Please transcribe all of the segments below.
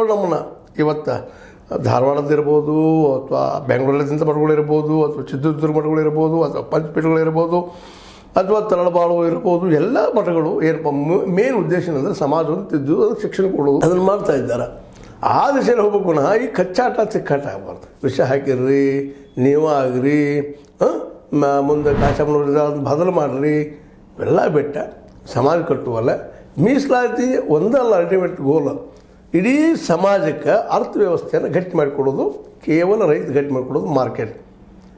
ಮಠಗಳು ನಮ್ಮನ್ನು ಇವತ್ತು ಧಾರವಾಡದಿರ್ಬೋದು ಅಥವಾ ಬೆಂಗಳೂರಿನಂಥ ಮಠಗಳಿರ್ಬೋದು ಅಥವಾ ಚಿತ್ರದುರ್ಗ ಮಠಗಳಿರ್ಬೋದು ಅಥವಾ ಪಂಚಪೀಠಗಳಿರ್ಬೋದು ಅಥವಾ ತರಳಬಾಳು ಇರ್ಬೋದು, ಎಲ್ಲ ಮಠಗಳು ಏನಪ್ಪ ಮೇನ್ ಉದ್ದೇಶ ಏನಂದರೆ ಸಮಾಜವನ್ನು ತಿದ್ದು ಅದಕ್ಕೆ ಶಿಕ್ಷಣ ಕೊಡೋದು, ಅದನ್ನು ಮಾಡ್ತಾ ಇದ್ದಾರೆ. ಆ ದಿಶೆಯಲ್ಲಿ ಹೋಗ್ಬೇಕು. ಈ ಕಚ್ಚಾಟ ಚಿಕ್ಕಾಟ ಆಗಬಾರ್ದು. ವಿಷ ಹಾಕಿರ್ರಿ, ನೀವು ಆಗ್ರಿ, ಮುಂದೆ ಕಾಶಮ್ಮನವ್ರ ಬದಲು ಮಾಡಿರಿ, ಇವೆಲ್ಲ ಬೆಟ್ಟ ಸಮಾಜ ಕಟ್ಟುವಲ್ಲ. ಮೀಸಲಾತಿ ಒಂದಲ್ಲ ಅಲ್ಟಿಮೇಟ್ ಗೋಲ್. ಇಡೀ ಸಮಾಜಕ್ಕೆ ಅರ್ಥವ್ಯವಸ್ಥೆಯನ್ನು ಗಟ್ಟಿ ಮಾಡಿಕೊಡೋದು, ಕೇವಲ ರೈತ ಗಟ್ಟಿ ಮಾಡಿಕೊಡೋದು ಮಾರ್ಕೆಟ್.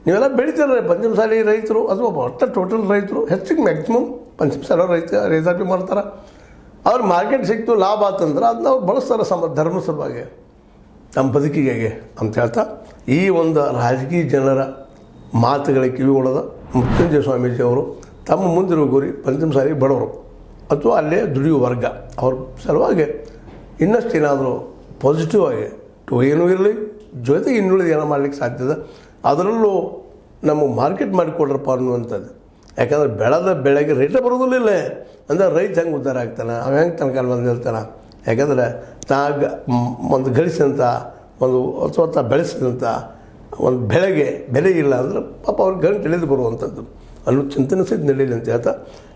ನೀವೆಲ್ಲ ಬೆಳಿತೀರ ಪಂಚಮಸಾಲಿ ರೈತರು ಅಥವಾ ಒಟ್ಟು ಟೋಟಲ್ ರೈತರು ಹೆಚ್ಚಿಗೆ ಮ್ಯಾಕ್ಸಿಮಮ್ ಪಂಚಮಸಾಲಿ ರೈತಾಪಿ ಮಾಡ್ತಾರೆ. ಅವ್ರ ಮಾರ್ಕೆಟ್ ಸಿಕ್ತು ಲಾಭ ಆತಂದ್ರೆ ಅದನ್ನ ಅವ್ರು ಬಳಸ್ತಾರೆ ಧರ್ಮ ಸಲುವಾಗಿ, ನಮ್ಮ ಬದುಕಿಗೆ ಅಂತ ಹೇಳ್ತಾ ಈ ಒಂದು ರಾಜಕೀಯ ಜನರ ಮಾತುಗಳ ಕಿವಿಗೊಳದ ಮೃತ್ಯುಂಜಯ ಸ್ವಾಮೀಜಿಯವರು ತಮ್ಮ ಮುಂದಿರುವ ಗುರಿ ಪಂಚಮಸಾಲಿ ಬಡವರು ಅಥವಾ ಅಲ್ಲೇ ದುಡಿಯುವ ವರ್ಗ ಅವ್ರ ಸಲುವಾಗಿ ಇನ್ನಷ್ಟು ಏನಾದರೂ ಪಾಸಿಟಿವ್ ಆಗಿ ಏನೂ ಇರಲಿ, ಜೊತೆಗೆ ಇನ್ನುಳಿದ ಏನೋ ಮಾಡಲಿಕ್ಕೆ ಸಾಧ್ಯದ, ಅದರಲ್ಲೂ ನಮಗೆ ಮಾರ್ಕೆಟ್ ಮಾಡಿಕೊಡ್ರಪ್ಪ ಅನ್ನುವಂಥದ್ದು. ಯಾಕಂದ್ರೆ ಬೆಳೆದ ಬೆಳೆಗೆ ರೇಟೇ ಬರೋದಿಲ್ಲ. ಅಂದರೆ ರೈತ ಹೆಂಗೆ ಉದ್ಧಾರ ಆಗ್ತಾನೆ, ಅವ ಹೆಂಗೆ ತನಕ ಬಂದಿರ್ತಾನೆ. ಯಾಕಂದರೆ ಒಂದು ಗಳಿಸಿದಂಥ ಒಂದು ಅಥವಾ ಬೆಳೆಸಿದಂಥ ಒಂದು ಬೆಳೆಗೆ ಬೆಲೆ ಇಲ್ಲ ಅಂದ್ರೆ ಪಾಪ ಅವ್ರಿಗೆ ಗಂಟು ಇಳಿದು ಬರುವಂಥದ್ದು ಅನ್ನೋ ಚಿಂತನೆ ಸಹಿತ ನಡೀಲಿ ಅಂತ ಹೇಳ್ತಾ,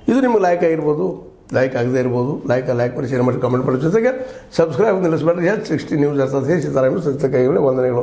ಇದು ನಿಮಗೆ ಲೈಕ್ ಆಗಿರ್ಬೋದು, ಲೈಕ್ ಆಗದೇ ಇರ್ಬೋದು. ಲೈಕ್ ಮಾಡಿ, ಶೇರ್ ಮಾಡಿ, ಕಮೆಂಟ್ ಮಾಡೋ ಜೊತೆಗೆ ಸಬ್ಸ್ಕ್ರೈಬ್ ನಿಲ್ಲಿಸಬೇಡ್ರಿ. H60 ನ್ಯೂಸ್ ಇರ್ತದೆ. ಸೀತಾರಾಮ ವಂದನೆಗಳು.